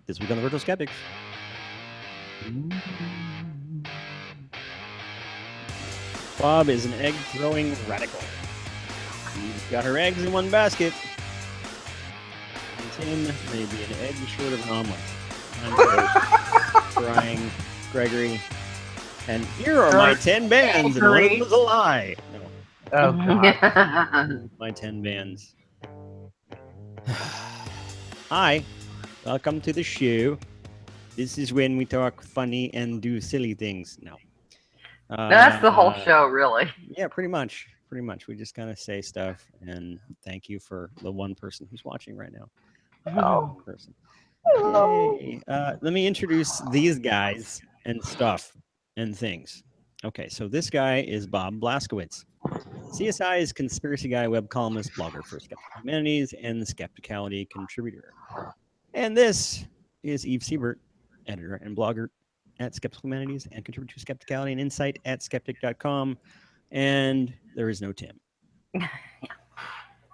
This week on the Virtual Skeptics. Bob is an egg-throwing radical. She's got her eggs in one basket. And Tim may be an egg short of an omelet. I'm the host, Brian Gregory. And here are my 10 bands, and one of them was a lie. No. Oh, God. My 10 bands. Hi, welcome to the show. This is when we talk funny and do silly things. No. That's the whole show, really. Yeah, pretty much. Pretty much. We just kind of say stuff, and thank you for the one person who's watching right now. Oh. Person. Yay. Let me introduce these guys and stuff and things. Okay, so this guy is Bob Blaskowitz. CSI is conspiracy guy, web columnist, blogger for Skeptic Humanities, and the Skepticality contributor. And this is Eve Siebert, editor and blogger at Skeptic Humanities and contributor to Skepticality and Insight at skeptic.com. And there is no Tim.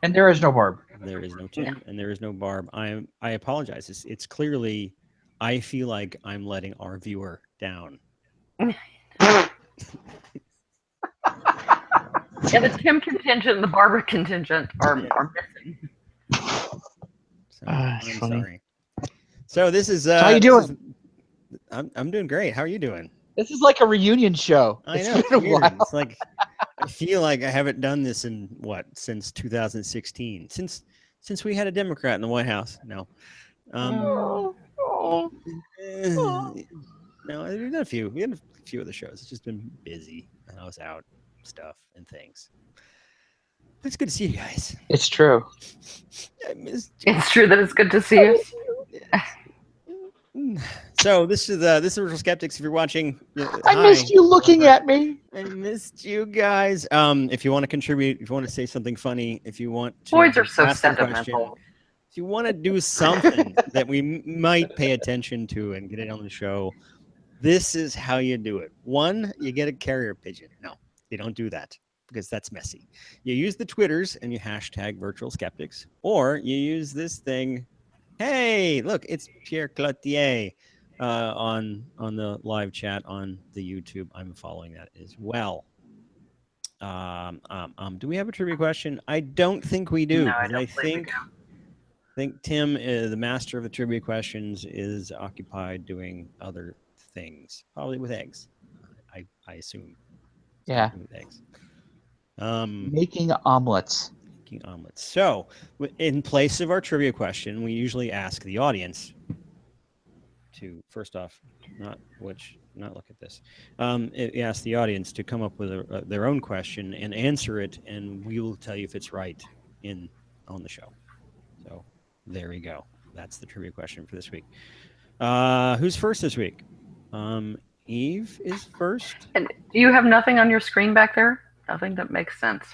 And there is no Barb. There is no Tim, and there is no Barb. I apologize. It's clearly, I feel like I'm letting our viewer down. Yeah, the Tim contingent and the Barbara contingent are missing. So, I'm sorry. So this is how you doing? I'm doing great. How are you doing? This is like a reunion show. I know. It's weird. It's like I feel like I haven't done this in since 2016. Since we had a Democrat in the White House. No. No, there's a few. We had a few of the shows. It's just been busy, and I was out, stuff and things. But it's good to see you guys. It's true. I missed you. It's true that it's good to see you. So this is Virtual Skeptics. If you're watching, I missed you looking at me. I missed you guys. If you want to contribute, if you want to say something funny, if you want to Boys are so ask a question, sentimental. if you want to do something that we might pay attention to and get it on the show, this is how you do it. One, you get a carrier pigeon. No, you don't do that because that's messy. You use the Twitters and you hashtag Virtual Skeptics, or you use this thing. Hey, look, it's Pierre Cloutier on the live chat on the YouTube. I'm following that as well. Do we have a trivia question? I don't think we do. No, I think Tim, the master of the trivia questions, is occupied doing other things, probably with eggs. I assume. Yeah. With eggs. Making omelets. Omelets. So, in place of our trivia question, we usually ask the audience to, first off, not look at this. We ask the audience to come up with their own question and answer it, and we will tell you if it's right on the show. So, there we go. That's the trivia question for this week. Who's first this week? Eve is first. And do you have nothing on your screen back there? Nothing that makes sense.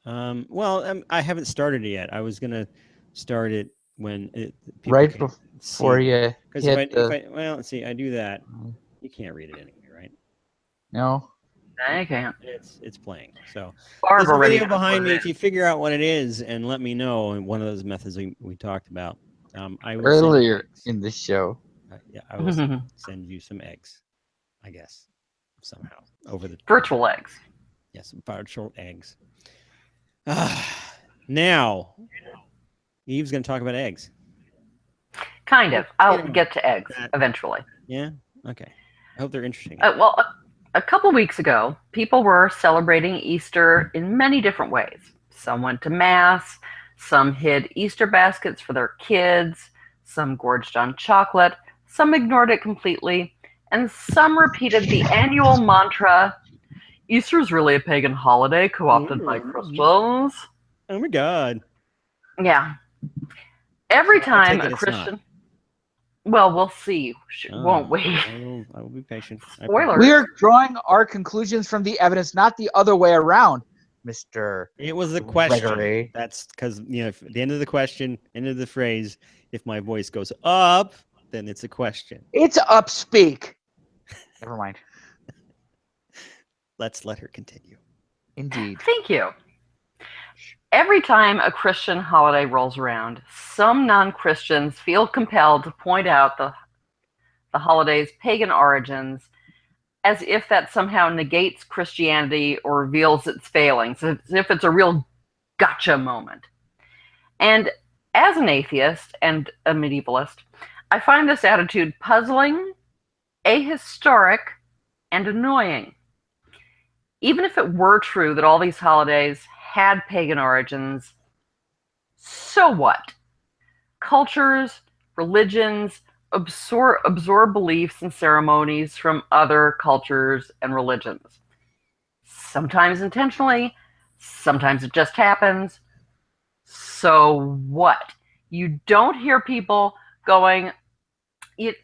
I haven't started it yet. I was gonna start it when right before you hit let's see. I do that. You can't read it anyway, right? No. I can't. It's playing. So Barb there's a video behind me. If you figure out what it is and let me know, and one of those methods we talked about, I will earlier in the show. I will send you some eggs, I guess, somehow over the virtual eggs. Yes, virtual eggs. Now, Eve's going to talk about eggs. Kind of. I'll get to eggs eventually. Yeah? Okay. I hope they're interesting. Well, a couple weeks ago, people were celebrating Easter in many different ways. Some went to Mass, some hid Easter baskets for their kids, some gorged on chocolate, some ignored it completely, and some repeated the annual mantra, Easter is really a pagan holiday co-opted by Christians. Oh my God. Yeah. Every time a Christian... Well, we'll see, won't we? I will be patient. Spoiler. We are drawing our conclusions from the evidence, not the other way around, Mr. It was the question. Gregory. That's because, at the end of the question, end of the phrase, if my voice goes up, then it's a question. It's upspeak. Never mind. Let's let her continue. Indeed. Thank you. Every time a Christian holiday rolls around, some non-Christians feel compelled to point out the holiday's pagan origins, as if that somehow negates Christianity or reveals its failings, as if it's a real gotcha moment. And as an atheist and a medievalist, I find this attitude puzzling, ahistoric, and annoying. Even if it were true that all these holidays had pagan origins, so what? Cultures, religions absorb beliefs and ceremonies from other cultures and religions. Sometimes intentionally, sometimes it just happens. So what? You don't hear people going,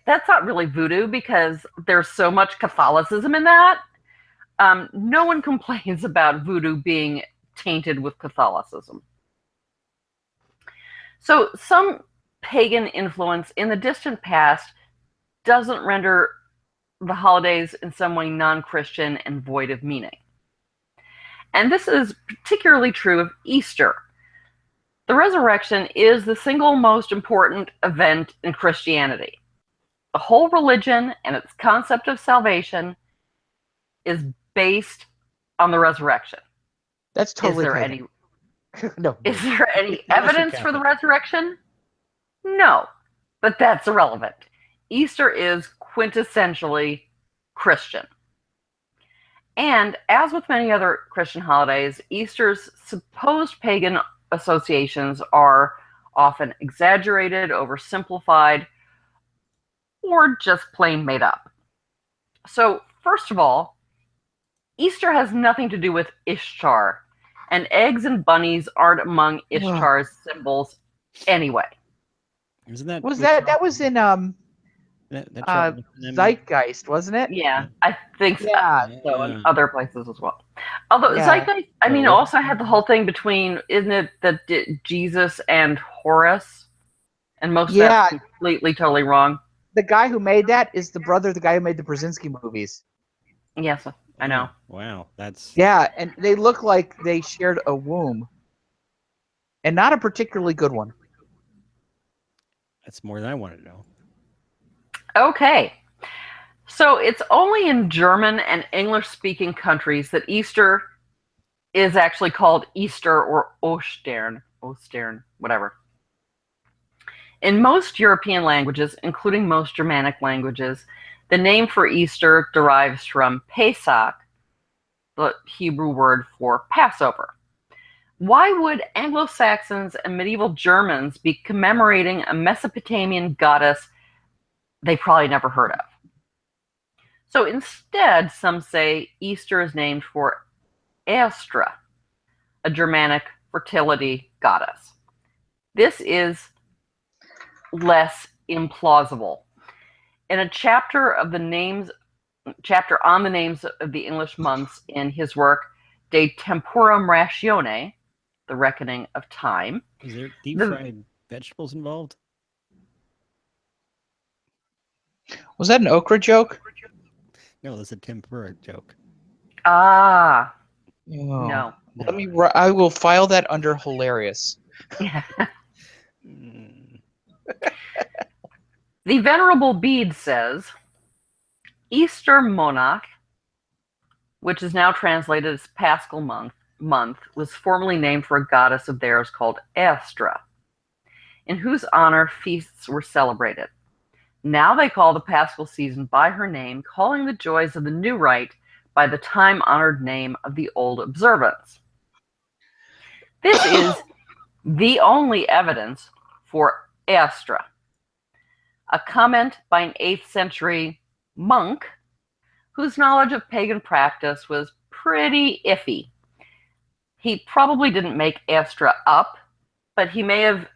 that's not really voodoo because there's so much Catholicism in that. No one complains about voodoo being tainted with Catholicism. So some pagan influence in the distant past doesn't render the holidays in some way non-Christian and void of meaning. And this is particularly true of Easter. The resurrection is the single most important event in Christianity. The whole religion and its concept of salvation is based on the resurrection. That's totally no. Is there any evidence for the resurrection? No, but that's irrelevant. Easter is quintessentially Christian. And as with many other Christian holidays, Easter's supposed pagan associations are often exaggerated, oversimplified, or just plain made up. So, first of all, Easter has nothing to do with Ishtar, and eggs and bunnies aren't among Ishtar's symbols anyway. Isn't that that was in Zeitgeist, wasn't it? Yeah, I think so. Yeah. So in other places as well. Although Zeitgeist, I mean, also had the whole thing between, isn't it that Jesus and Horus? And most of that's completely, totally wrong. The guy who made that is the brother of the guy who made the Brzezinski movies. Yes, I know. Wow, that's... Yeah, and they look like they shared a womb. And not a particularly good one. That's more than I wanted to know. Okay. So it's only in German and English-speaking countries that Easter is actually called Easter or Ostern, whatever. In most European languages, including most Germanic languages, the name for Easter derives from Pesach, the Hebrew word for Passover. Why would Anglo-Saxons and medieval Germans be commemorating a Mesopotamian goddess they probably never heard of? So instead, some say Easter is named for Aestra, a Germanic fertility goddess. This is less implausible. In a chapter on the names of the English months in his work De Temporum Ratione, The Reckoning of Time. Is there deep-fried vegetables involved? Was that an okra joke? No, that's a tempura joke. Ah. Oh. No. I will file that under hilarious. The Venerable Bede says, Easter Monach, which is now translated as Paschal month, was formerly named for a goddess of theirs called Aestra, in whose honor feasts were celebrated. Now they call the Paschal season by her name, calling the joys of the new rite by the time-honored name of the old observance. This is the only evidence for Aestra. A comment by an 8th century monk whose knowledge of pagan practice was pretty iffy. He probably didn't make Aestra up, but he may have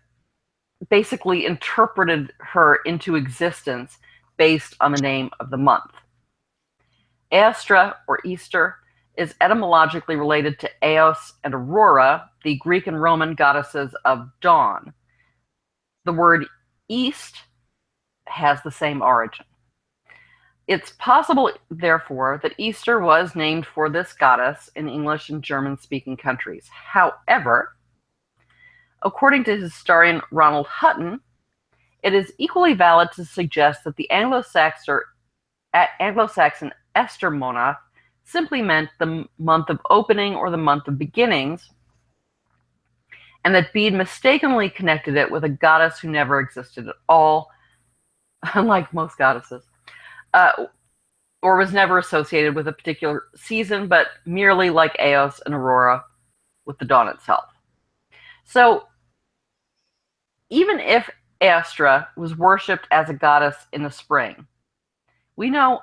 basically interpreted her into existence based on the name of the month. Aestra, or Easter, is etymologically related to Eos and Aurora, the Greek and Roman goddesses of dawn. The word east has the same origin. It's possible, therefore, that Easter was named for this goddess in English and German-speaking countries. However, According to historian Ronald Hutton, it is equally valid to suggest that the Anglo-Saxon Esther month simply meant the month of opening or the month of beginnings, and that Bede mistakenly connected it with a goddess who never existed at all, unlike most goddesses, or was never associated with a particular season, but merely like Eos and Aurora with the dawn itself. So even if Astra was worshipped as a goddess in the spring, we know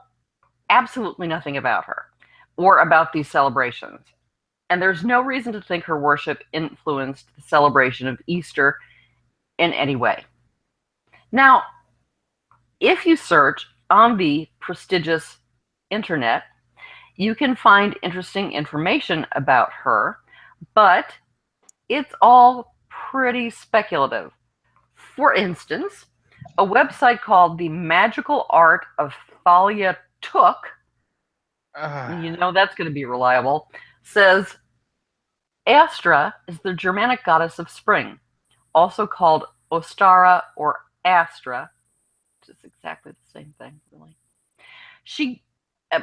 absolutely nothing about her or about these celebrations. And there's no reason to think her worship influenced the celebration of Easter in any way. Now, if you search on the prestigious internet, you can find interesting information about her, but it's all pretty speculative. For instance, a website called The Magical Art of Thalia Took, you know that's going to be reliable, says Astra is the Germanic goddess of spring, also called Ostara or Astra, which is exactly the same thing, really. She,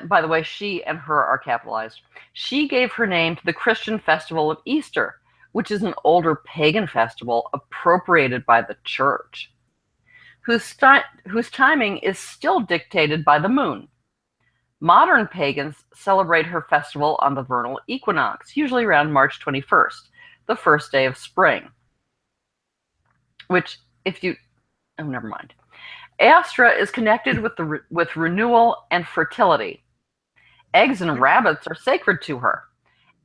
by the way, she and her are capitalized. She gave her name to the Christian festival of Easter, which is an older pagan festival appropriated by the church, whose timing is still dictated by the moon. Modern pagans celebrate her festival on the vernal equinox, usually around March 21st, the first day of spring. Which, never mind. Astra is connected with renewal and fertility. Eggs and rabbits are sacred to her,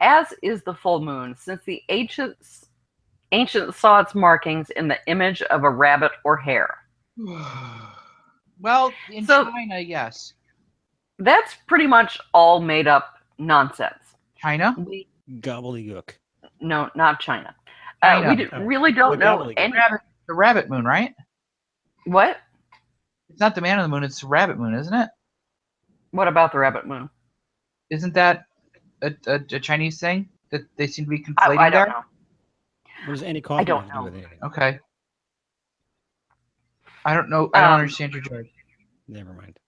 as is the full moon, since the ancients saw its markings in the image of a rabbit or hare. Well, in China, yes. That's pretty much all made up nonsense. China? Gobbledygook. No, not China. China. We really don't know any. The rabbit moon, right? What? It's not the man on the moon, it's the rabbit moon, isn't it? What about the rabbit moon? Isn't that a Chinese thing that they seem to be conflating I there? don't know. What does any coffee I don't have to know. do with anything? Okay. I don't know. I don't understand your joke. Never mind.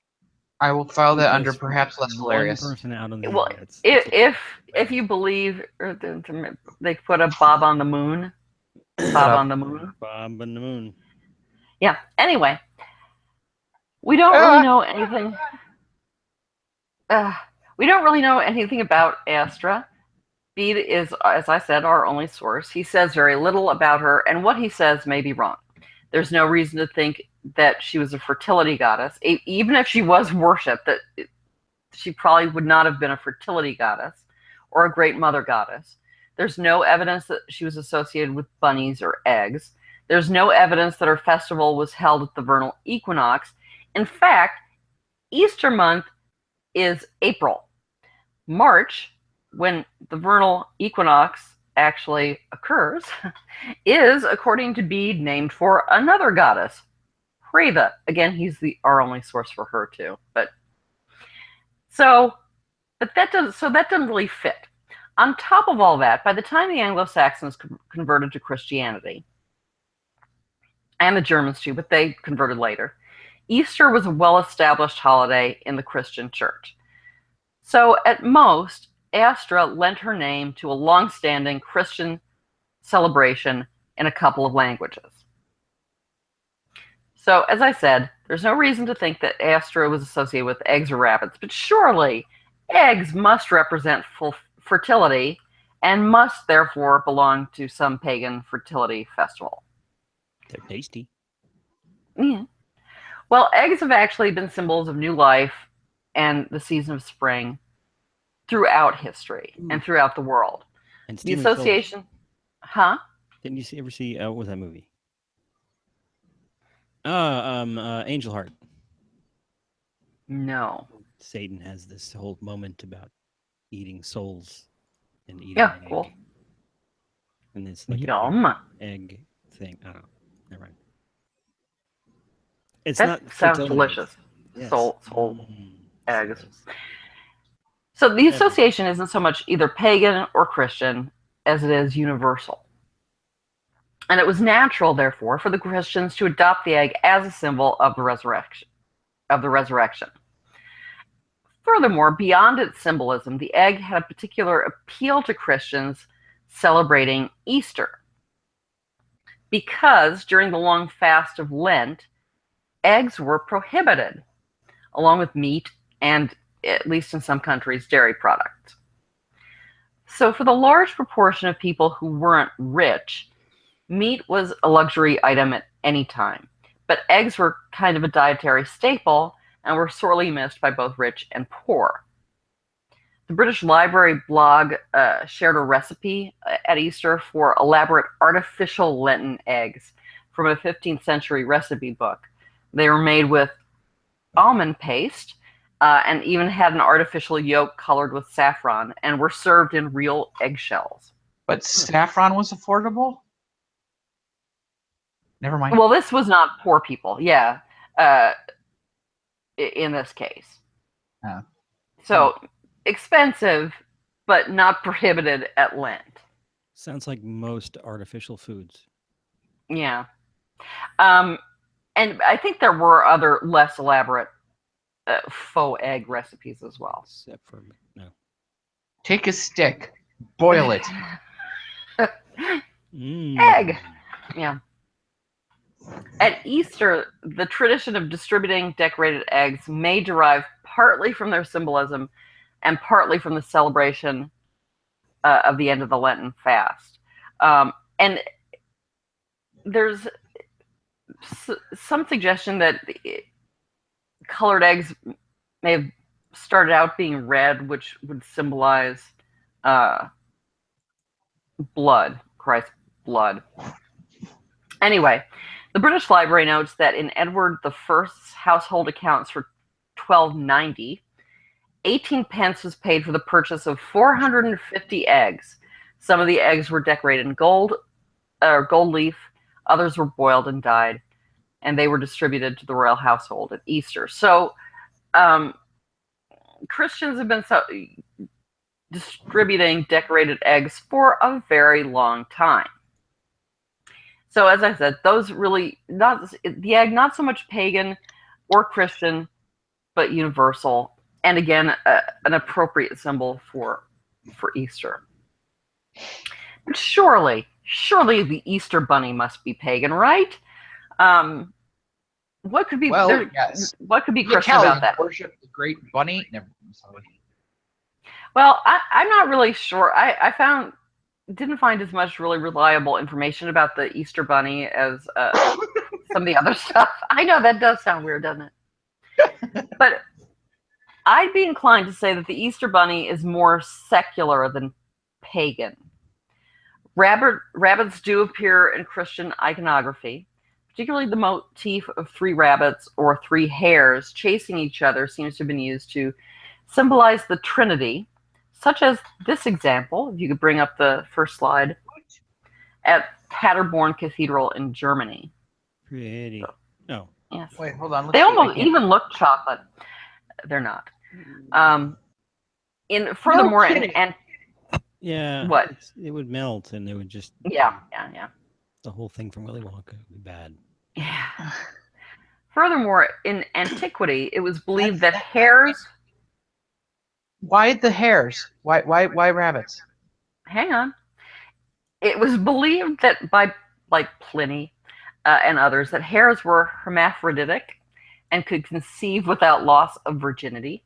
I will file that under Just perhaps less hilarious. One person out on the Well, internet. if you believe they put a Bob on the moon, Bob on the moon. Bob on the moon. Yeah. Anyway, we don't really know anything. We don't really know anything about Astra. Bede is, as I said, our only source. He says very little about her, and what he says may be wrong. There's no reason to think that she was a fertility goddess. Even if she was worshipped, that she probably would not have been a fertility goddess or a great mother goddess. There's no evidence that she was associated with bunnies or eggs. There's no evidence that her festival was held at the vernal equinox. In fact, Easter month is April. March, when the vernal equinox actually occurs, is, according to Bede, named for another goddess, Freyva. Again, he's our only source for her too. But that doesn't really fit. On top of all that, by the time the Anglo-Saxons converted to Christianity, and the Germans too, but they converted later, Easter was a well-established holiday in the Christian church. So at most, Astra lent her name to a long-standing Christian celebration in a couple of languages. So, as I said, there's no reason to think that Astra was associated with eggs or rabbits, but surely eggs must represent fertility and must therefore belong to some pagan fertility festival. They're tasty. Yeah. Well, eggs have actually been symbols of new life and the season of spring throughout history and throughout the world. And the association, huh? Didn't you ever see what was that movie? Angel Heart. No. Satan has this whole moment about eating souls and eating Yeah, an cool. egg. And it's like Yum. egg thing. I don't know. Never mind. It's that not sounds fertility. delicious. Yes. Soul eggs. So the association isn't so much either pagan or Christian as it is universal. And it was natural, therefore, for the Christians to adopt the egg as a symbol of the resurrection. Furthermore, beyond its symbolism, the egg had a particular appeal to Christians celebrating Easter. Because during the long fast of Lent, eggs were prohibited, along with meat and, at least in some countries, dairy products. So for the large proportion of people who weren't rich, meat was a luxury item at any time. But eggs were kind of a dietary staple and were sorely missed by both rich and poor. The British Library blog shared a recipe at Easter for elaborate artificial Lenten eggs from a 15th century recipe book. They were made with almond paste and even had an artificial yolk colored with saffron and were served in real eggshells. But saffron was affordable? Never mind. Well, this was not poor people, yeah, in this case. So expensive, but not prohibited at Lent. Sounds like most artificial foods. Yeah. And I think there were other less elaborate faux egg recipes as well. Except for, no. Take a stick, boil it. Egg! Yeah. At Easter, the tradition of distributing decorated eggs may derive partly from their symbolism and partly from the celebration of the end of the Lenten fast. And there's some suggestion that colored eggs may have started out being red, which would symbolize blood, Christ's blood. Anyway, the British Library notes that in Edward I's household accounts for 1290, 18 pence was paid for the purchase of 450 eggs. Some of the eggs were decorated in gold leaf, others were boiled and dyed, and they were distributed to the royal household at Easter. So Christians have been distributing decorated eggs for a very long time. So as I said, those really, the egg, not so much pagan or Christian, but universal. And again, an appropriate symbol for Easter. But surely the Easter bunny must be pagan, right? What could be yes. What could be The Christian Italians about that? worship the great bunny. Never. Sorry. Well, I'm not really sure. I didn't find as much really reliable information about the Easter bunny as some of the other stuff. I know that does sound weird, doesn't it? But I'd be inclined to say that the Easter bunny is more secular than pagan. Rabbits do appear in Christian iconography, particularly the motif of 3 rabbits or 3 hares chasing each other seems to have been used to symbolize the Trinity, such as this example, if you could bring up the first slide, at Paderborn Cathedral in Germany. Pretty. No. Yes. Wait, hold on. They almost even look chocolate. They're not. Furthermore, and Yeah. what? It would melt, and it would just. Yeah. The whole thing from Willy Wonka would be bad. Yeah. Furthermore, in antiquity, it was believed that hares. Why the hares? Why rabbits? Hang on. It was believed that by Pliny and others that hares were hermaphroditic and could conceive without loss of virginity.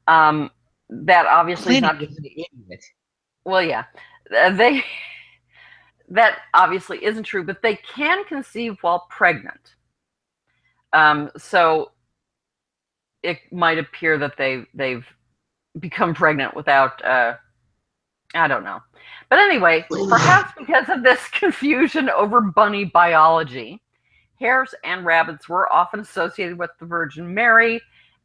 That obviously Pliny is not. is an idiot. Well, yeah, that obviously isn't true, but they can conceive while pregnant. So it might appear that they've become pregnant without. I don't know. But anyway, perhaps because of this confusion over bunny biology, hares and rabbits were often associated with the Virgin Mary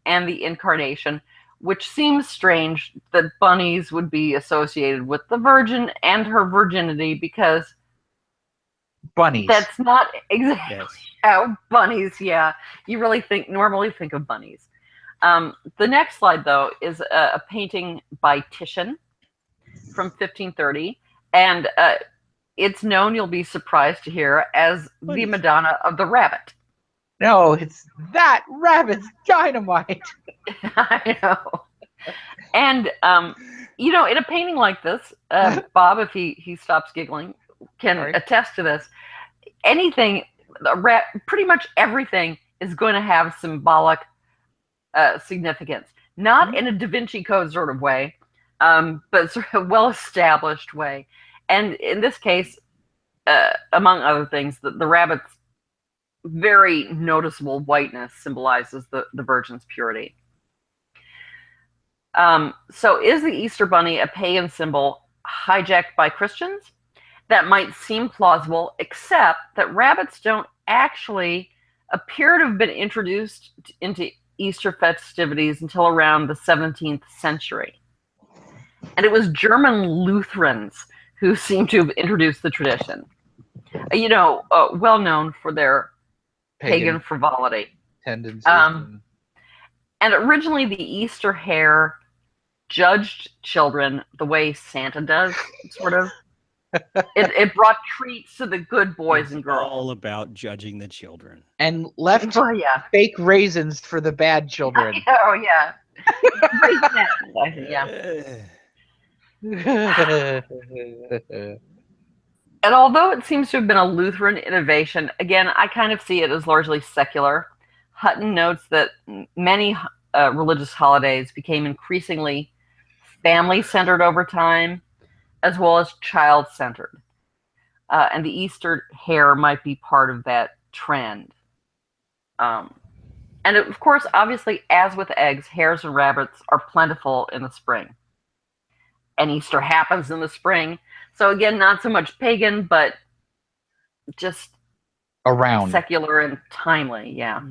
and the Incarnation, which seems strange that bunnies would be associated with the Virgin and her virginity, because Bunnies. that's not exactly how bunnies, you really normally think of bunnies. The next slide, though, is a painting by Titian from 1530, and it's known, you'll be surprised to hear, as What the is- Madonna of the Rabbit. No, it's that rabbit's dynamite. I know. And, in a painting like this, Bob, if he stops giggling, can Sorry. attest to this. Anything, pretty much everything is going to have symbolic significance. Not in a Da Vinci Code sort of way, but sort of well-established way. And in this case, among other things, the rabbit's very noticeable whiteness symbolizes the Virgin's purity. So is the Easter Bunny a pagan symbol hijacked by Christians? That might seem plausible, except that rabbits don't actually appear to have been introduced into Easter festivities until around the 17th century. And it was German Lutherans who seem to have introduced the tradition. Well known for their pagan frivolity. Tendencies. And originally the Easter hare judged children the way Santa does, sort of. It brought treats to the good boys and girls. All about judging the children. And left Oh, yeah. fake raisins for the bad children. Oh, yeah. Yeah. And although it seems to have been a Lutheran innovation, again, I kind of see it as largely secular. Hutton notes that many religious holidays became increasingly family-centered over time, as well as child-centered. And the Easter hare might be part of that trend. And of course, obviously, as with eggs, hares and rabbits are plentiful in the spring. And Easter happens in the spring. So again, not so much pagan, but just Around. secular and timely, yeah.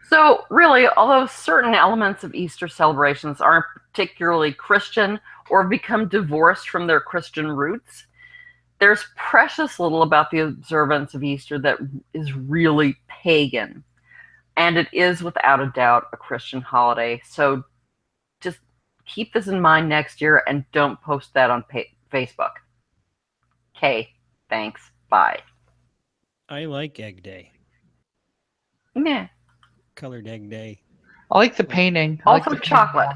So really, although certain elements of Easter celebrations aren't particularly Christian or have become divorced from their Christian roots, there's precious little about the observance of Easter that is really pagan. And it is without a doubt a Christian holiday. So just keep this in mind next year and don't post that on Facebook. Okay, thanks. Bye. I like Egg Day. Yeah. Colored Egg Day. I like the painting. I like Also the chocolate.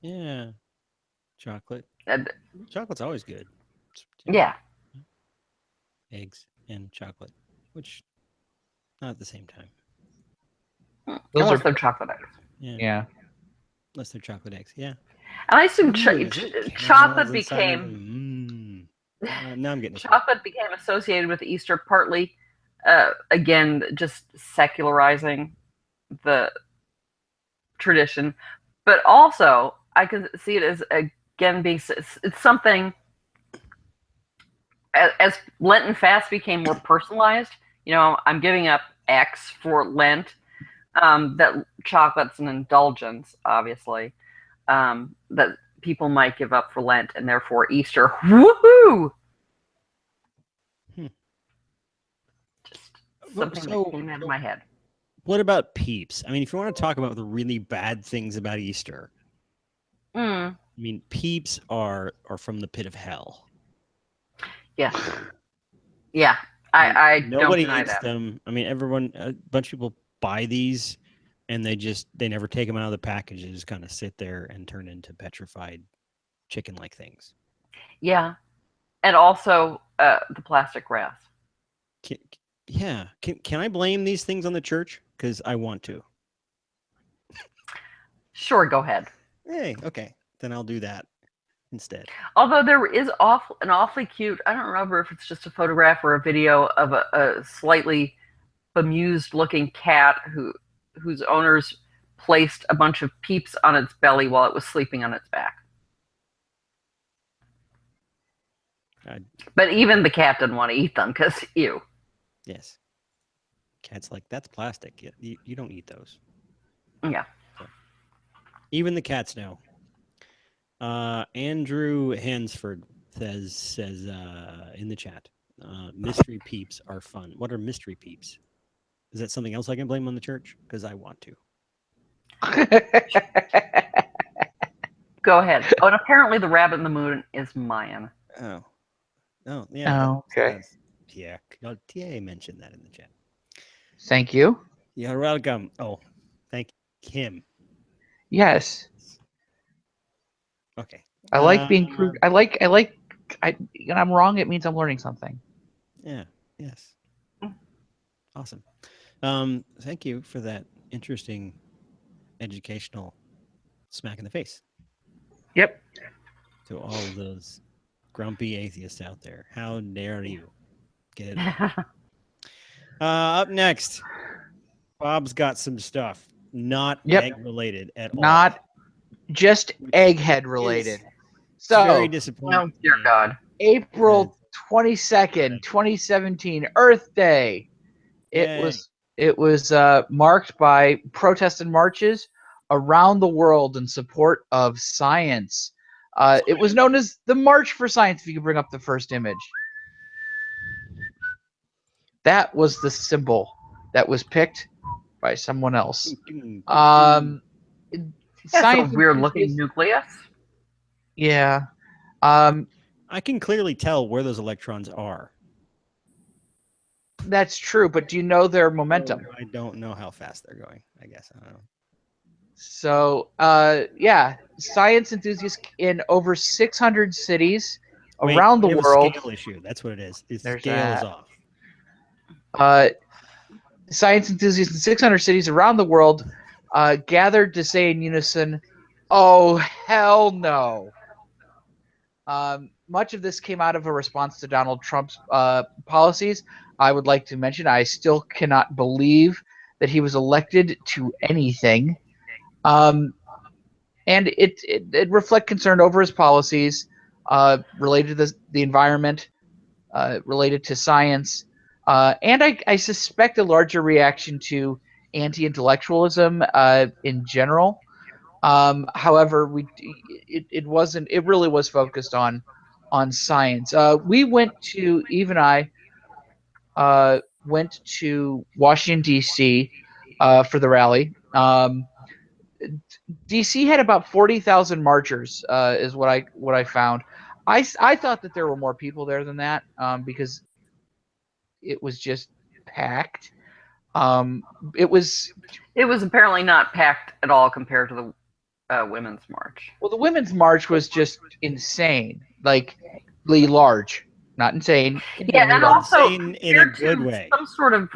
Yeah. Chocolate. And- Chocolate's always good. yeah. Eggs and chocolate, which not at the same time. Those Unless are- they're chocolate eggs. Yeah. Unless they're chocolate eggs. Yeah. And I assume Ooh, is it chocolate caramels inside of became them? Now I'm getting chocolate became associated with Easter partly, again, just secularizing the tradition, but also I can see it as again being it's something. As Lenten fast became more personalized, I'm giving up X for Lent. That chocolate's an indulgence, obviously, that people might give up for Lent, and therefore Easter. Woohoo! Just something that came out of my head. What about Peeps? I mean, if you want to talk about the really bad things about Easter, I mean, Peeps are from the pit of hell. Yeah. Yeah. I Nobody don't deny eats that. them. I mean, a bunch of people buy these and they never take them out of the package. They just kind of sit there and turn into petrified chicken-like things. Yeah. And also the plastic grass. Can I blame these things on the church? Because I want to. Sure, go ahead. Hey, okay. Then I'll do that instead. Although there is an awfully cute, I don't remember if it's just a photograph or a video of a slightly bemused looking cat whose owners placed a bunch of Peeps on its belly while it was sleeping on its back. But even the cat didn't want to eat them because ew. Yes. Cat's like, that's plastic. You don't eat those. Yeah. So, even the cats know. Andrew Hansford says in the chat, mystery Peeps are fun. What are mystery Peeps? Is that something else I can blame on the church? Because I want to. Go ahead. Oh, and apparently the rabbit in the moon is Mayan. Oh, Oh, yeah. Oh, okay. That's Pierre Gaultier mentioned that in the chat. Thank you. You're welcome. Oh, thank him. Yes. Okay. I like being proved. When I'm wrong, it means I'm learning something. Yeah. Yes. Awesome. Thank you for that interesting educational smack in the face Yep. to all of those grumpy atheists out there. How dare you get it on? Up next, Bob's got some stuff not Yep. egg related at all. Not just egghead related. It's very So, disappointing. Oh dear God. April 22nd, 2017, Earth Day. Yay. It was marked by protests and marches around the world in support of science. It was known as the March for Science. If you could bring up the first image, that was the symbol that was picked by someone else. That's Science a weird looking enthusiasts- nucleus. Yeah. I can clearly tell where those electrons are. That's true, but do you know their momentum? I don't know how fast they're going. I guess I don't know. So, science enthusiasts in over 600 cities Wait, around the we have world. a scale issue. That's what it is. The There's scale is that. off. Science enthusiasts in 600 cities around the world gathered to say in unison, "Oh, hell no." Much of this came out of a response to Donald Trump's policies. I would like to mention I still cannot believe that he was elected to anything. And it reflect concern over his policies related to the environment, related to science, and I suspect a larger reaction to anti-intellectualism in general. However, it wasn't. It really was focused on science. Eve and I went to Washington D.C. For the rally. DC had about 40,000 marchers, is what I found. I thought that there were more people there than that, because it was just packed. It was apparently not packed at all compared to the women's march. Well, the women's march was just insane, like large, not insane. Yeah, and also Insane in a good way. some sort of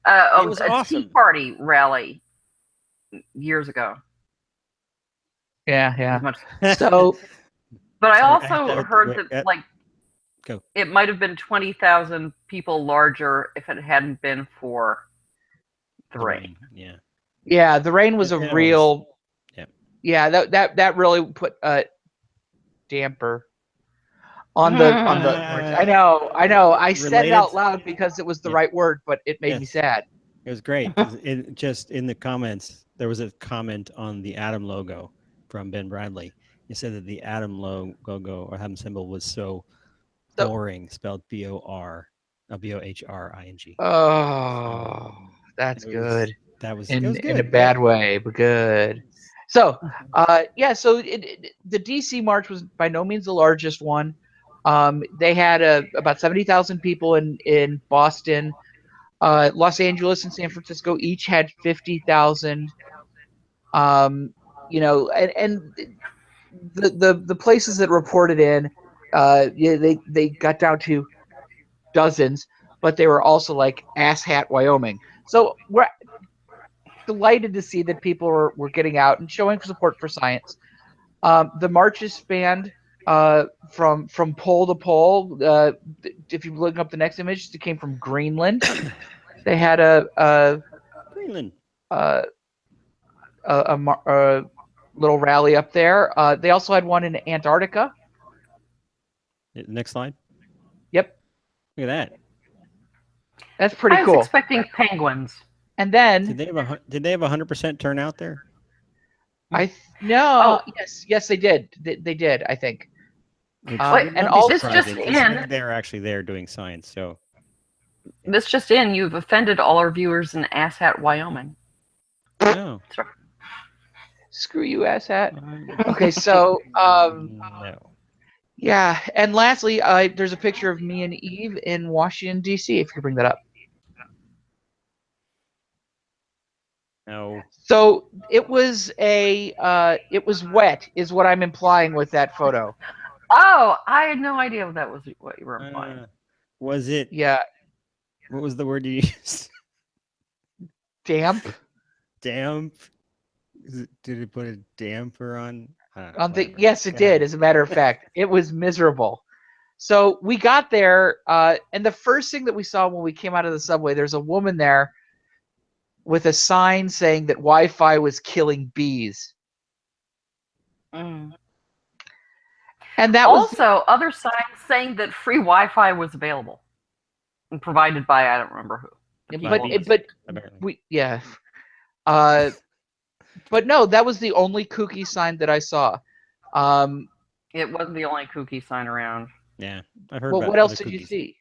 It was a awesome. Tea Party rally years ago. Yeah. Much. So, but I Sorry, also heard that go. It might have been 20,000 people larger if it hadn't been for the rain. Yeah. Yeah, the rain was a real. Yeah, that really put a damper on the I know. I said it out loud because it was the right word, but it made me sad. It was great. Just in the comments, there was a comment on the Atom logo from Ben Bradley. He said that the Atom logo or Atom symbol was so boring, spelled Bohring. Oh, that's good. It was in good. a bad way, but good. So, so the DC march was by no means the largest one. They had about 70,000 people in Boston. Los Angeles and San Francisco each had 50,000. And the places that reported in, they got down to dozens, but they were also like asshat Wyoming. So we're delighted to see that people were getting out and showing support for science. The marches spanned from pole to pole. If you look up the next image, it came from Greenland. They had Greenland. A little rally up there. They also had one in Antarctica. Next slide. Yep. Look at that. That's pretty cool. I was expecting penguins. And then did they have 100% turnout there? Yes they did. They did, I think. And also this just in, they're actually there doing science. So this just in, you've offended all our viewers in asshat Wyoming. No. Sorry. Screw you, asshat. Okay, so no. Yeah, and lastly, there's a picture of me and Eve in Washington D.C. If you could bring that up. No. So it was it was wet, is what I'm implying with that photo. Oh, I had no idea what you were implying. Was it? Yeah, What was the word you used? damp. Damp. Did it put a damper on? I don't know. Whatever. Yes, it Go did. ahead. As a matter of fact, it was miserable. So we got there, and the first thing that we saw when we came out of the subway, there's a woman there with a sign saying that Wi-Fi was killing bees, Mm. and that was Also, other signs saying that free Wi-Fi was available and provided by I don't remember who. The By people bees, that- apparently. but no, that was the only kooky sign that I saw. it wasn't the only kooky sign around. Yeah, I've heard Well, about what else other did you cookies. see?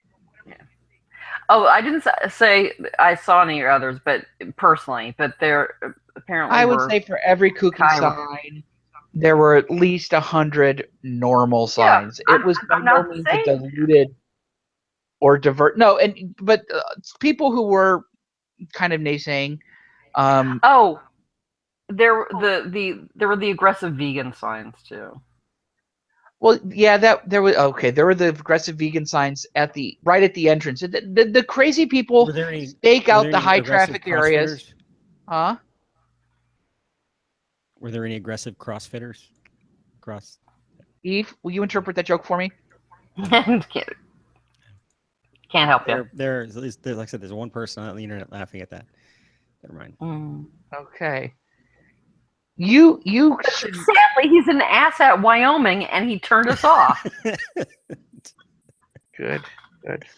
Oh, I didn't say I saw any others, but personally, but there apparently I would were say for every kooky Kyra. sign, there were at least 100 normal signs. It was by I'm no not means a saying diluted or divert. No, but people who were kind of naysaying. Oh, there were the aggressive vegan signs too. Well, yeah, that there was okay. There were the aggressive vegan signs right at the entrance. The crazy people Were there any? stake Were out there the any high aggressive traffic areas. CrossFitters? Huh? Were there any aggressive CrossFitters? Eve, will you interpret that joke for me? can't help you. There's like I said, there's one person on the internet laughing at that. Never mind. Mm. Okay. You Sadly, he's an ass at Wyoming, and he turned us off. good,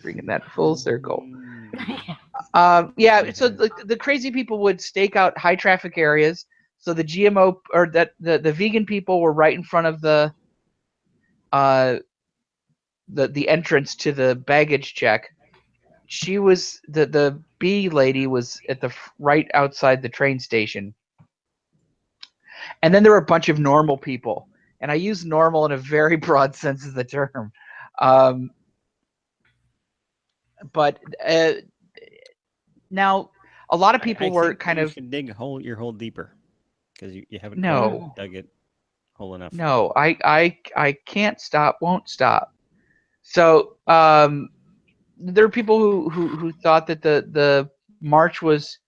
bringing that full circle. Mm. Yeah. So the crazy people would stake out high traffic areas. So the GMO or that the vegan people were right in front of the entrance to the baggage check. She was the bee lady was at the right outside the train station. And then there were a bunch of normal people, and I use normal in a very broad sense of the term. But now a lot of people were think kind you of should dig your hole deeper because you haven't no, quite dug it hole enough. no, I can't stop, won't stop. So there are people who thought that the march was.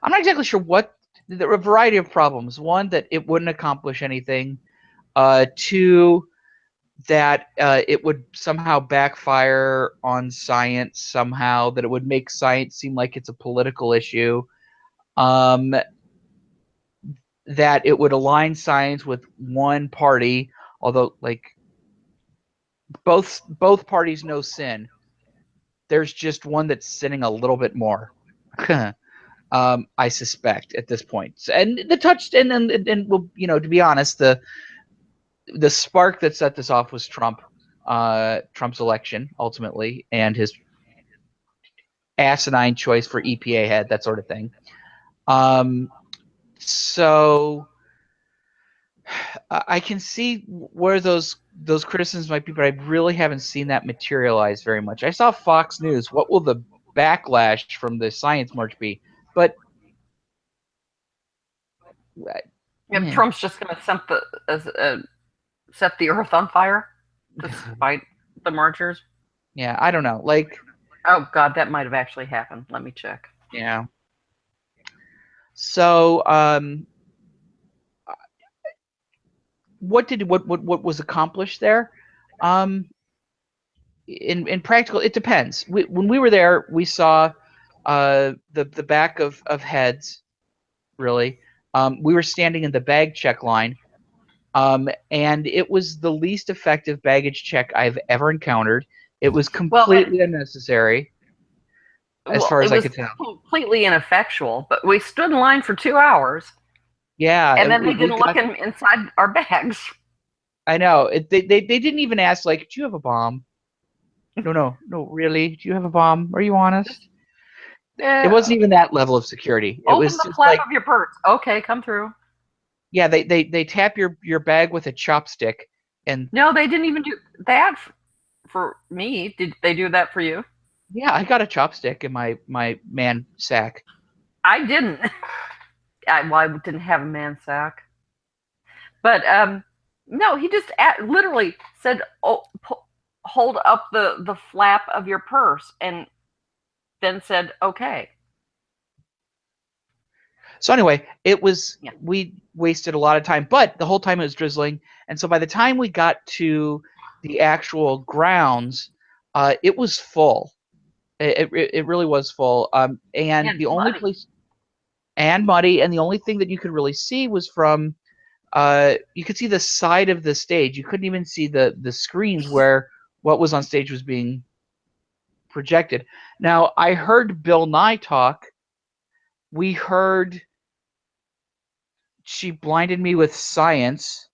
I'm not exactly sure what. There were a variety of problems. One, that it wouldn't accomplish anything. Two, that it would somehow backfire on science somehow, that it would make science seem like it's a political issue, that it would align science with one party, although like both parties know sin. There's just one that's sinning a little bit more. I suspect at this point. And the touch and well, to be honest, the spark that set this off was Trump's election ultimately, and his asinine choice for EPA head, that sort of thing. So I can see where those criticisms might be, but I really haven't seen that materialize very much. I saw Fox News. What will the backlash from the science march be? But Trump's just going to set the earth on fire despite the marchers. Yeah, I don't know. Like, oh God, that might have actually happened. Let me check. Yeah. So, what was accomplished there? In practical, it depends. When we were there, we saw the back of heads. Really, we were standing in the bag check line, and it was the least effective baggage check I've ever encountered. It was completely unnecessary, as far as I could tell. Completely ineffectual. But we stood in line for 2 hours. Yeah, and then they didn't look inside our bags. I know. They didn't even ask, like, do you have a bomb? No, really? Do you have a bomb? Are you honest? It wasn't even that level of security. It was the just flap like, of your purse. Okay, come through. Yeah, they tap your bag with a chopstick, And No, they didn't even do that for me. Did they do that for you? yeah, I got a chopstick in my man sack. I didn't. I didn't have a man sack. But no, he just literally said, "Oh, hold up the flap of your purse," and then said, "Okay." So anyway, we wasted a lot of time, but the whole time it was drizzling, and so by the time we got to the actual grounds, it was full. It really was full. And the only place and muddy, and the only thing that you could really see was from you could see the side of the stage. You couldn't even see the screens where what was on stage was being projected. Now, I heard Bill Nye talk. We heard She Blinded Me with Science,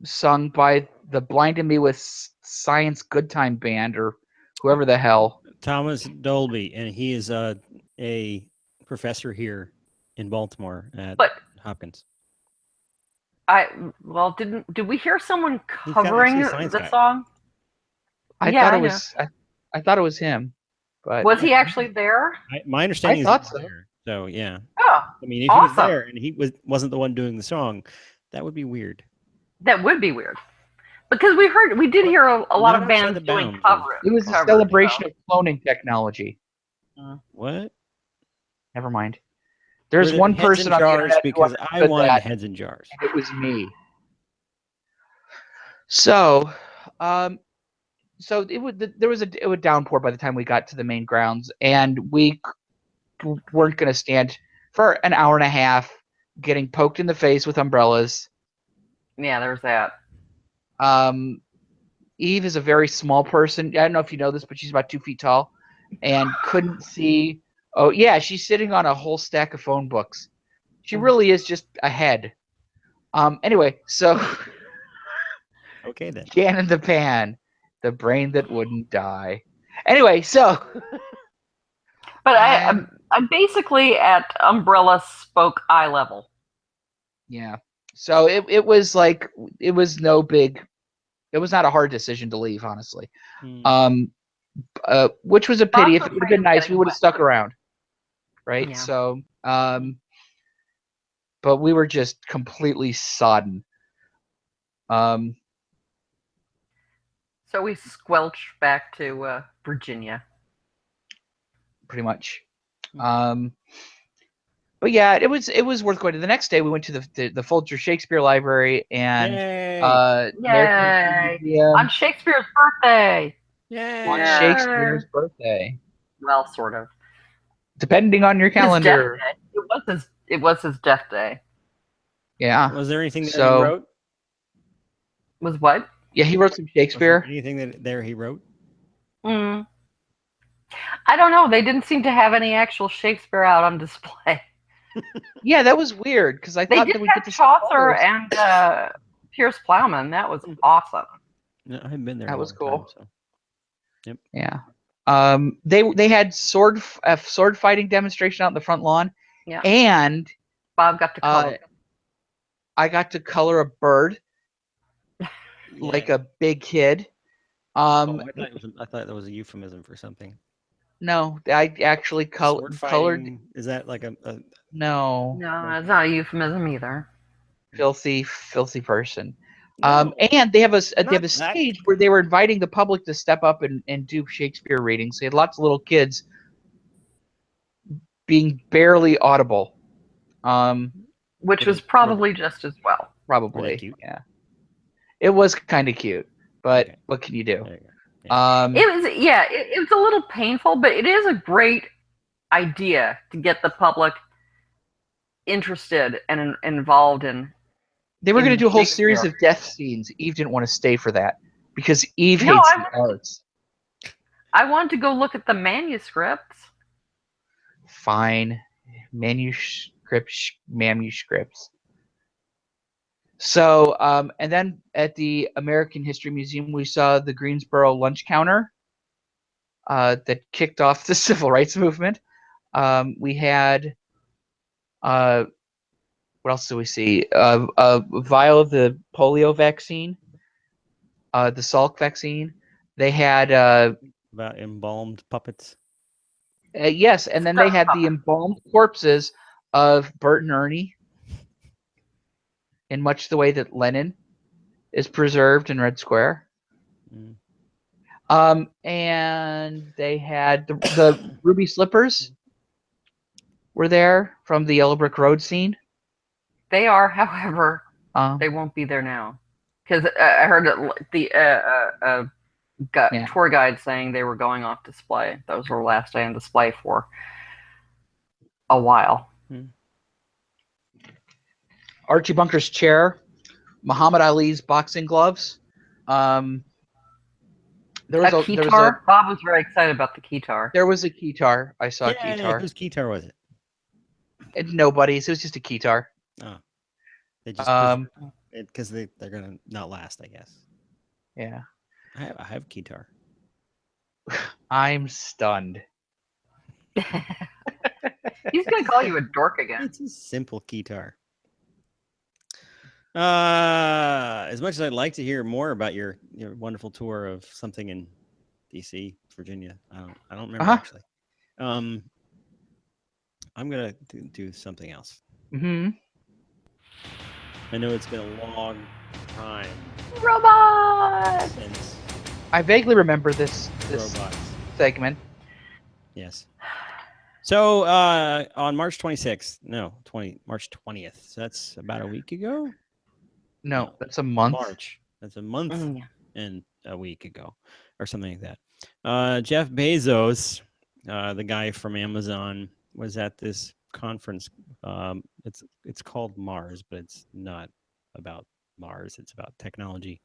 sung by the Blinded Me with Science Good Time Band, or whoever the hell. Thomas Dolby, and he is a professor here in Baltimore at Hopkins. Did we hear someone He's got covering actually a science the guy. song? I thought it was him. But Was he actually there? My understanding is thought he so. was there. So yeah. Oh, I mean, if awesome. he was there and he wasn't the one doing the song, that would be weird. That would be weird. Because we did hear a lot of bands doing covers. It was a celebration of cloning technology. What? Never mind. There's one person on the internet because I wanted heads in jars. And it was me. So, there was a downpour by the time we got to the main grounds, and we weren't going to stand for an hour and a half getting poked in the face with umbrellas. Yeah, there's that. Eve is a very small person. I don't know if you know this, but she's about 2 feet tall and couldn't see. Oh, yeah, she's sitting on a whole stack of phone books. She really is just a head. Anyway, so okay then. Jan in the Pan, the brain that wouldn't die. Anyway, so but I'm basically at umbrella spoke eye level. Yeah. So it was like it was no big. It was not a hard decision to leave, honestly. Which was a pity. If it would have been nice, we would have stuck around. Right. Yeah. So but we were just completely sodden. So we squelched back to Virginia. Pretty much. But yeah, it was worth going to. The next day, we went to the Folger Shakespeare Library and Yay! On Shakespeare's birthday. Yay! On Shakespeare's birthday. Well, sort of. Depending on your calendar. It was his death day. Yeah. Was there anything that he wrote? Was what? Yeah, he wrote some Shakespeare. Anything that he wrote? I don't know. They didn't seem to have any actual Shakespeare out on display. Yeah, that was weird because I thought that we get to Chaucer and Pierce Plowman. That was awesome. No, I haven't been there. That was cool. Time, so. Yep. Yeah. They had sword fighting demonstration out in the front lawn. Yeah. And Bob got to color. I got to color a bird like a big kid. I thought that was a euphemism for something. No, I actually colored. Is that like a No. No, it's not a euphemism either. Filthy person. No. And they have a stage where they were inviting the public to step up and do Shakespeare readings. They had lots of little kids being barely audible. Which was probably just as well. Probably. Yeah. It was kind of cute, but what can you do? Yeah. It was a little painful, but it is a great idea to get the public interested and involved in. They were going to do a whole series of death scenes. Eve didn't want to stay for that because Eve hates the arts. I wanted to go look at the manuscripts. Fine. Manuscripts. So, and then at the American History Museum, we saw the Greensboro lunch counter that kicked off the civil rights movement. We had, what else do we see? A vial of the polio vaccine. the Salk vaccine. They had About embalmed puppets. yes, and then they had the embalmed corpses of Bert and Ernie, in much the way that Lenin is preserved in Red Square. Mm. And they had the ruby slippers were there from the Yellow Brick Road scene. They are, however, Um, they won't be there now because I heard the Yeah. tour guide saying they were going off display. Those were last day on display for a while. Archie Bunker's chair, Muhammad Ali's boxing gloves. There was A a keytar. Bob was very excited about the keytar. there was a keytar. I saw a Yeah, keytar. whose keytar was it? Nobody's. It was just a keytar. Oh, they just because they're gonna not last, I guess. Yeah. I have keytar. I'm stunned. He's gonna call you a dork again. It's a simple keytar. As much as I'd like to hear more about your wonderful tour of something in DC, Virginia, I don't remember actually. I'm gonna do something else. Mm-hmm. I know it's been a long time Robots. since I vaguely remember this robots. segment. Yes. So on March 26th, March 20th. So that's about a week ago. No, that's a month. March. That's a month and a week ago, or something like that. Jeff Bezos, the guy from Amazon, was at this conference. It's called Mars, but it's not about Mars. It's about technology.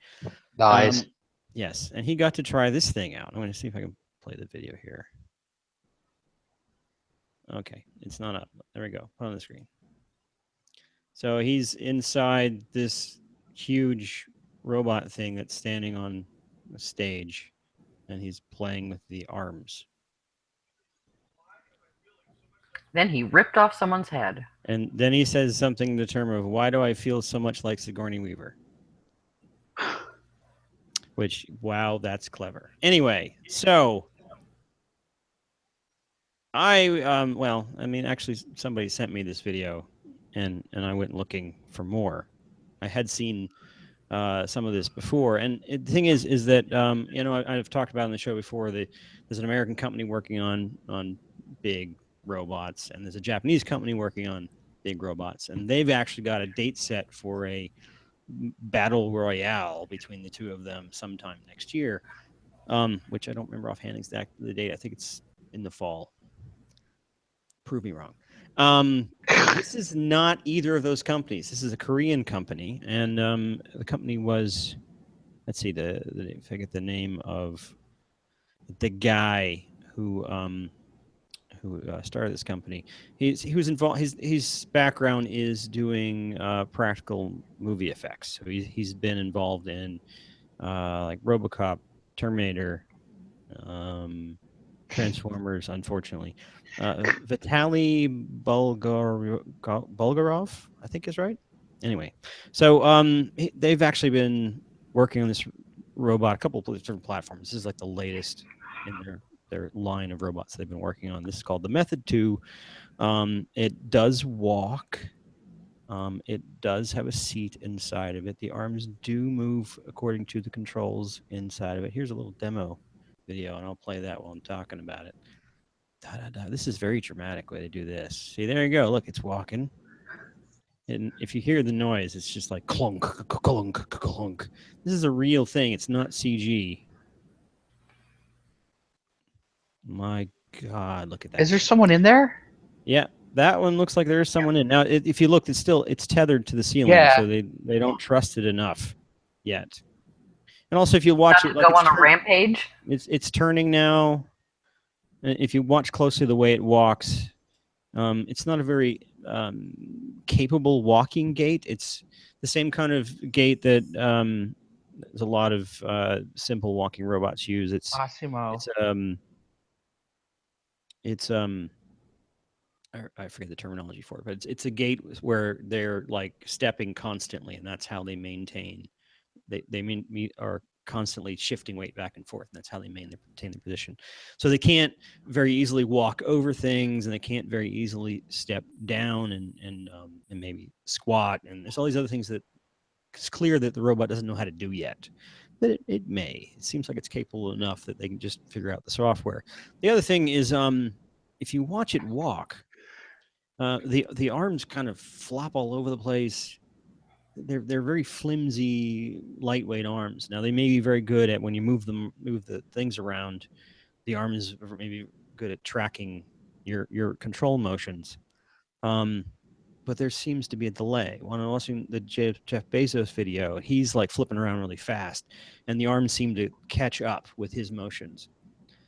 Dies. Yes, and he got to try this thing out. I'm going to see if I can play the video here. Okay, it's not up. There we go. Put on the screen. So he's inside this huge robot thing that's standing on a stage, and he's playing with the arms. Then he ripped off someone's head. And then he says something in the term of, "Why do I feel so much like Sigourney Weaver?" Which, wow, that's clever. Anyway, so actually, somebody sent me this video, and I went looking for more. I had seen some of this before, and the thing is that I've talked about on the show before that there's an American company working on big robots, and there's a Japanese company working on big robots, and they've actually got a date set for a battle royale between the two of them sometime next year, which I don't remember offhand exactly the date. I think it's in the fall. Prove me wrong. This is not either of those companies. This is a Korean company, and the company was, let's see, if I get the name of the guy who started this company. He was involved. His background is doing practical movie effects. So he's been involved in like RoboCop, Terminator, Transformers, unfortunately. Vitaly Bulgarov, I think is right. Anyway, so they've actually been working on this robot, a couple of different platforms. This is like the latest in their line of robots they've been working on. This is called the Method 2. It does walk. It does have a seat inside of it. The arms do move according to the controls inside of it. Here's a little demo video, and I'll play that while I'm talking about it. This is a very dramatic way to do this. See, there you go. Look, it's walking. And if you hear the noise, it's just like clunk, clunk, clunk. This is a real thing. It's not CG. My God, look at that. Is there someone in there? Yeah, that one looks like there's someone in. Now, if you look, it's tethered to the ceiling, so they don't trust it enough yet. And also, if you watch it, like go on a rampage. It's turning now. If you watch closely the way it walks, it's not a very capable walking gait. It's the same kind of gait that there's a lot of simple walking robots use. Asimo. I forget the terminology for it, but it's a gait where they're like stepping constantly, and that's how they maintain. They are constantly shifting weight back and forth, and that's how they maintain their position. So they can't very easily walk over things, and they can't very easily step down and maybe squat. And there's all these other things that it's clear that the robot doesn't know how to do yet. But it may. It seems like it's capable enough that they can just figure out the software. The other thing is, if you watch it walk, the arms kind of flop all over the place. They're very flimsy, lightweight arms. Now they may be very good at when you move the things around. The arms are maybe good at tracking your control motions. But there seems to be a delay. When I'm watching the Jeff Bezos video, he's like flipping around really fast, and the arms seem to catch up with his motions.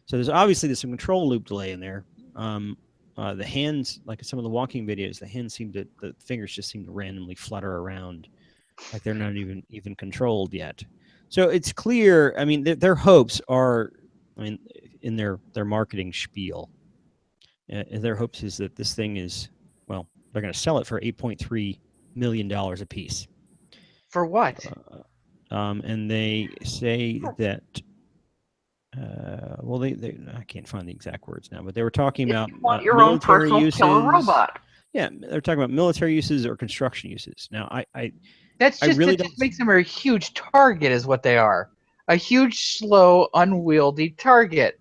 So there's some control loop delay in there. The hands, like some of the walking videos, the fingers just seem to randomly flutter around, like they're not even controlled yet. So it's clear. I mean, their hopes are, in their marketing spiel, their hopes is that this thing is, well, they're going to sell it for $8.3 million a piece. For what? And they say that, well, they I can't find the exact words now, but they were talking about your own personal uses. killer robot. Yeah, they're talking about military uses or construction uses. Now, That just makes them a huge target, is what they are. A huge, slow, unwieldy target.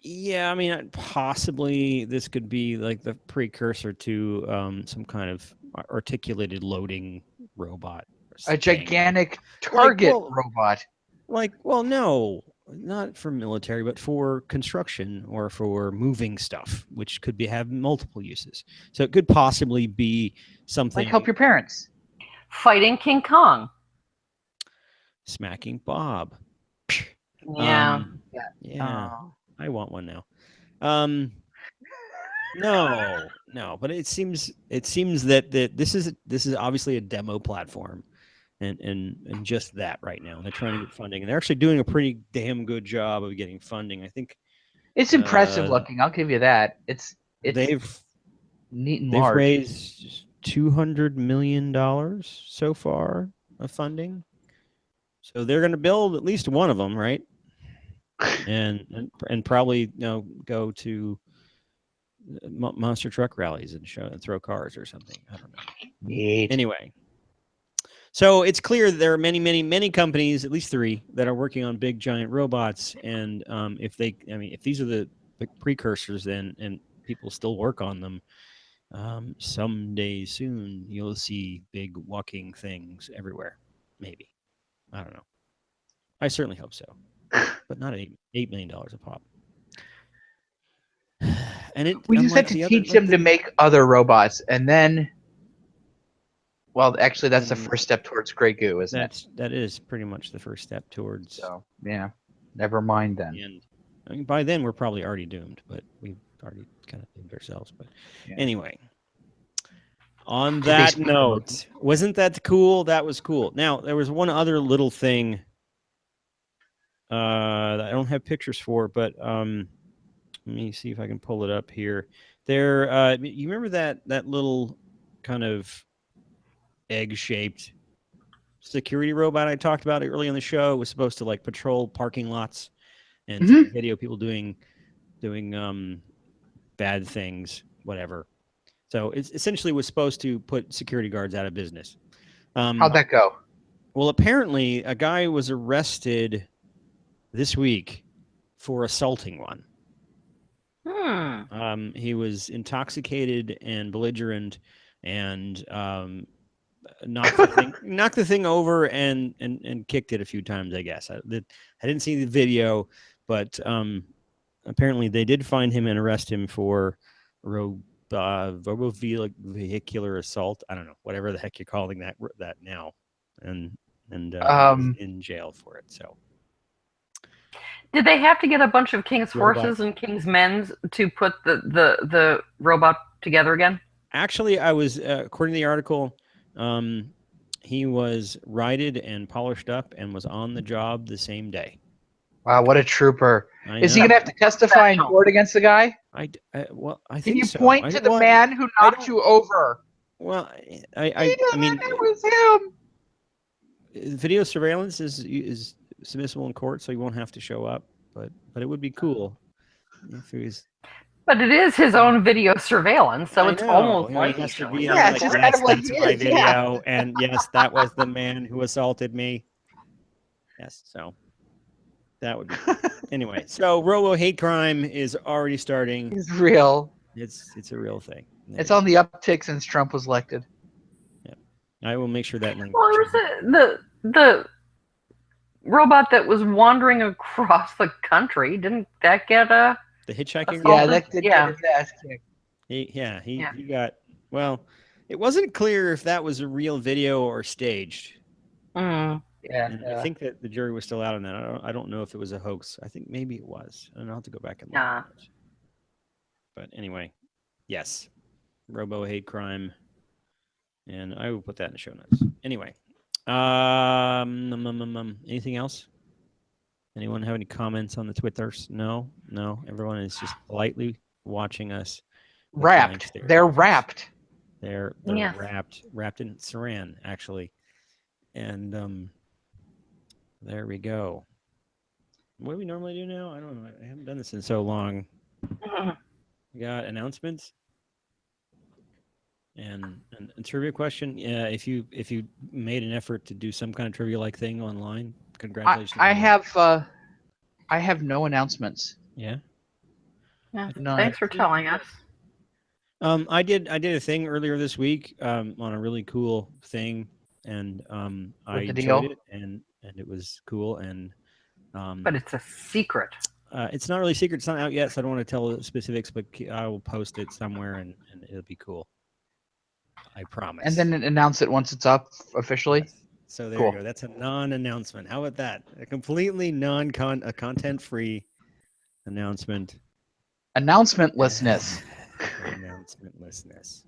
Yeah, I mean, possibly this could be like the precursor to some kind of articulated loading robot. A gigantic target robot. No, not for military, but for construction or for moving stuff, which could have multiple uses. So it could possibly be something like help your parents. Fighting King Kong. Smacking Bob. Yeah. Yeah. Oh. I want one now. No, but it seems that this is obviously a demo platform, and just that right now. They're trying to get funding, and they're actually doing a pretty damn good job of getting funding. I think it's impressive looking. I'll give you that. It's they've neat and they've large. raised $200 million so far of funding, so they're going to build at least one of them, right? and probably go to monster truck rallies and throw cars or something. I don't know. Neat. Anyway, so it's clear that there are many companies, at least 3, that are working on big giant robots. And if these are the precursors, then and people still work on them, someday soon you'll see big walking things everywhere. Maybe. I don't know. I certainly hope so. But not $8 million a pop. And we just have to teach them to make other robots, and then, well, actually, that's the first step towards gray goo, isn't it? That is pretty much the first step towards. So yeah, never mind then. And I mean, by then we're probably already doomed, but we've already kind of doomed ourselves. But anyway, on that note, wasn't that cool? That was cool. Now there was one other little thing. That I don't have pictures for, but let me see if I can pull it up here. There, you remember that little kind of egg-shaped security robot I talked about early in the show? It was supposed to like patrol parking lots and video people doing bad things, whatever. So it essentially was supposed to put security guards out of business. How'd that go? Well, apparently a guy was arrested this week for assaulting one. He was intoxicated and belligerent, and knocked the thing over and kicked it a few times. I guess I didn't see the video, but apparently they did find him and arrest him for vehicular assault. I don't know, whatever the heck you're calling that now, and in jail for it. So. Did they have to get a bunch of King's Forces and King's Men's to put the robot together again? Actually, I was according to the article, he was righted and polished up and was on the job the same day. Wow, what a trooper! Is he gonna have to testify in court against the guy? I think Can you so. point to the man who knocked you over? Well, I mean, it was him. Video surveillance is submissible in court, so he won't have to show up. But it would be cool if he was. But it is his own video surveillance, so it's almost like he has he's to showing be up. there. Yeah, Like, it's just yes, kind of like that's he my is, yeah. video, and yes, that was the man who assaulted me. Yes, so that would be anyway. So Robo hate crime is already starting. It's real. It's a real thing. There It's you on the uptick since Trump was elected. go. I will make sure that link. Well, there was the robot that was wandering across the country. Didn't that get the hitchhiking. assaulted? Yeah, that did Yeah. get his ass kicked. He got. Well, it wasn't clear if that was a real video or staged. Mm. Yeah, And I think that the jury was still out on that. I don't know if it was a hoax. I think maybe it was. And I'll have to go back and look. Yeah. At it. But anyway, yes, Robo hate crime, and I will put that in the show notes. Anyway, anything else? Anyone have any comments on the Twitters? No. Everyone is just politely watching us. with blank wrapped. stare They're faces. wrapped. They're Yes. wrapped in saran, actually. And there we go. What do we normally do now? I don't know. I haven't done this in so long. We got announcements and a trivia question. Yeah, if you made an effort to do some kind of trivia like thing online, congratulations. I have no announcements. Yeah. Yeah. None. Thanks for telling us. I did a thing earlier this week on a really cool thing, and I the enjoyed deal? it, and it was cool, and But it's a secret. it's not really secret. It's not out yet, so I don't want to tell the specifics, but I will post it somewhere, and it'll be cool. I promise. And then announce it once it's up officially. Yes. So there Cool. you go. That's a non-announcement. How about that? A completely content-free announcement. Announcementlessness. Announcementlessness.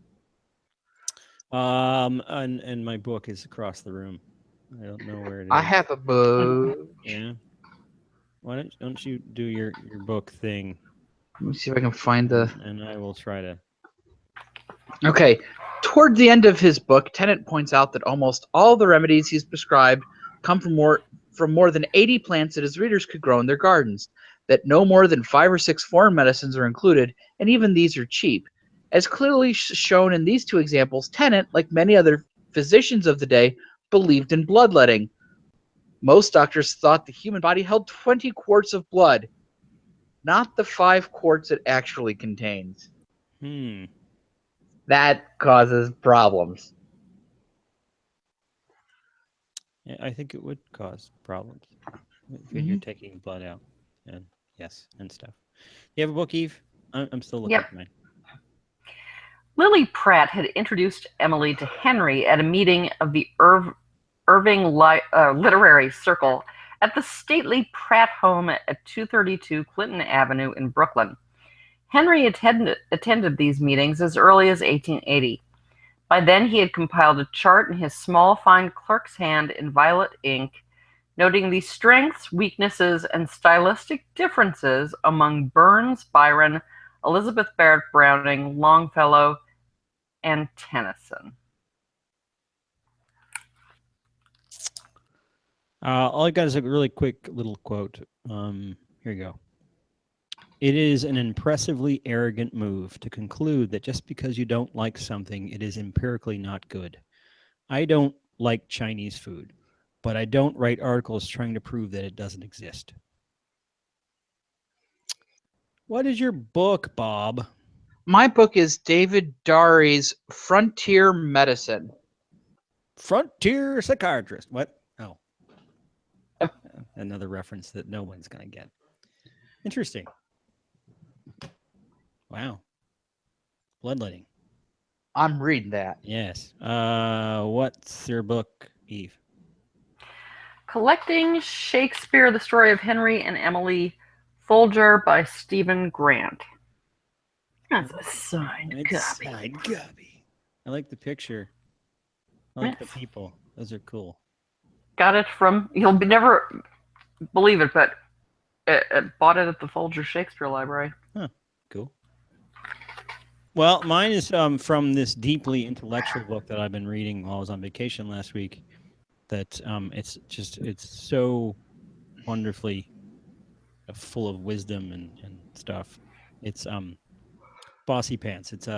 And my book is across the room. I don't know where it is. I have a book. Yeah. Why don't you do your book thing? Let me see if I can find the. And I will try to. Okay. Toward the end of his book, Tennant points out that almost all the remedies he's prescribed come from more than 80 plants that his readers could grow in their gardens, that no more than 5 or 6 foreign medicines are included, and even these are cheap. As clearly shown in these two examples, Tennant, like many other physicians of the day, believed in bloodletting. Most doctors thought the human body held 20 quarts of blood, not the 5 quarts it actually contains. That causes problems. Yeah, I think it would cause problems if you're taking blood out, and and stuff. You have a book, Eve? I'm still looking at mine. Lily Pratt had introduced Emily to Henry at a meeting of the Irving Literary Circle at the stately Pratt home at 232 Clinton Avenue in Brooklyn. Henry attended these meetings as early as 1880. By then, he had compiled a chart in his small, fine clerk's hand in violet ink, noting the strengths, weaknesses, and stylistic differences among Burns, Byron, Elizabeth Barrett Browning, Longfellow, and Tennyson. All I got is a really quick little quote. Here you go. It is an impressively arrogant move to conclude that just because you don't like something, it is empirically not good. I don't like Chinese food, but I don't write articles trying to prove that it doesn't exist. What is your book, Bob? My book is David Dary's Frontier Medicine. Frontier Psychiatrist. What? Oh. Another reference that no one's going to get. Interesting. Wow. Bloodletting. I'm reading that. Yes. What's your book, Eve? Collecting Shakespeare, The Story of Henry and Emily Folger by Stephen Grant. That's a signed copy. Signed copy. I like the picture. I like the people. Those are cool. Got it from, you'll never believe it, but bought it at the Folger Shakespeare Library. Huh. Cool. Well, mine is from this deeply intellectual book that I've been reading while I was on vacation last week. That it's so wonderfully full of wisdom and stuff. It's Bossy Pants. It's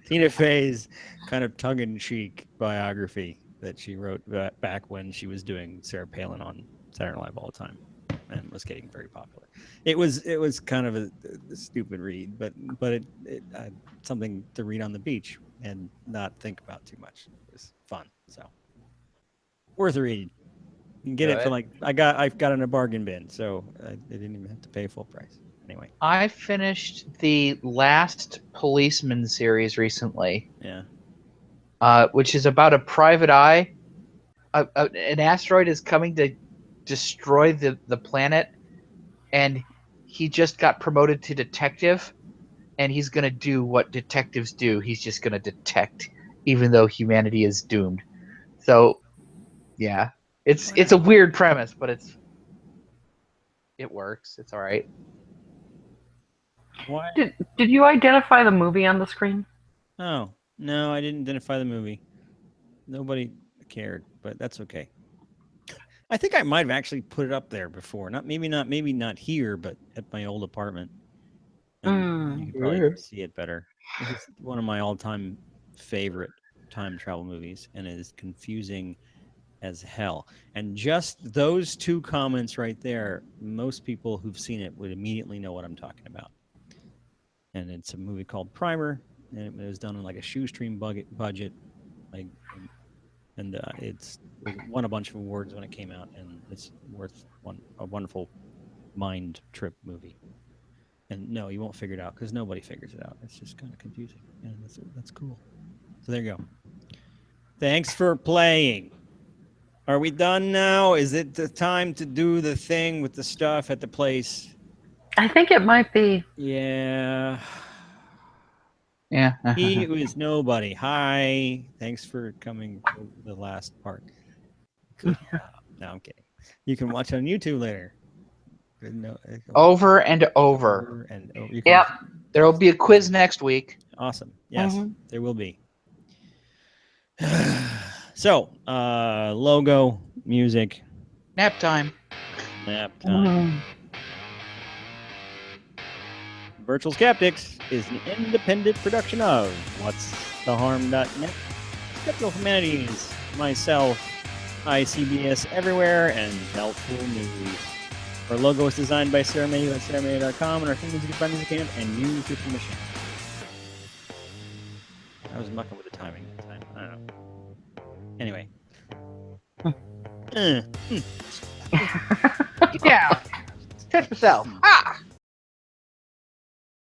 Tina Fey's kind of tongue-in-cheek biography that she wrote back when she was doing Sarah Palin on Saturday Night Live all the time, and was getting very popular. It was kind of a stupid read, but it something to read on the beach and not think about too much. It was fun, so worth a read. You can get it for like I've got it in a bargain bin, so I didn't even have to pay full price. Anyway, I finished the last Policeman series recently. yeah. Which is about a private eye. An asteroid is coming to destroy the planet, and he just got promoted to detective, and he's going to do what detectives do. He's just going to detect, even though humanity is doomed. So, yeah, it's a weird premise, but it works. It's all right. What? Did you identify the movie on the screen? Oh, no, I didn't identify the movie. Nobody cared, but that's okay. I think I might have actually put it up there before. Maybe not here, but at my old apartment. And you could probably see it better. It's one of my all-time favorite time travel movies, and it is confusing as hell. And just those two comments right there, most people who've seen it would immediately know what I'm talking about. And it's a movie called Primer, and it was done on like a shoestring budget, like, and it won a bunch of awards when it came out, and it's worth a wonderful mind trip movie. And no, you won't figure it out because nobody figures it out. It's just kind of confusing, and that's cool. So there you go. Thanks for playing. Are we done now? Is it the time to do the thing with the stuff at the place? I think it might be. Yeah. Yeah. He is nobody. Hi. Thanks for coming to the last part. No, I'm kidding. You can watch on YouTube later. No, Over and over. and over. Yep. There will be a quiz next week. Awesome. Yes, there will be. So, logo, music. Nap time. Nap time. Virtual Skeptics is an independent production of whatstheharm.net, Skeptical Humanities, myself, ICBS Everywhere, and Doubtful News. Our logo is designed by Sarah Mayhew at sarahmayhew.com, and our theme music is by Music Camp and used with permission. I was mucking with the timing that time. I don't know. Anyway. Yeah. Touch yourself. Ah!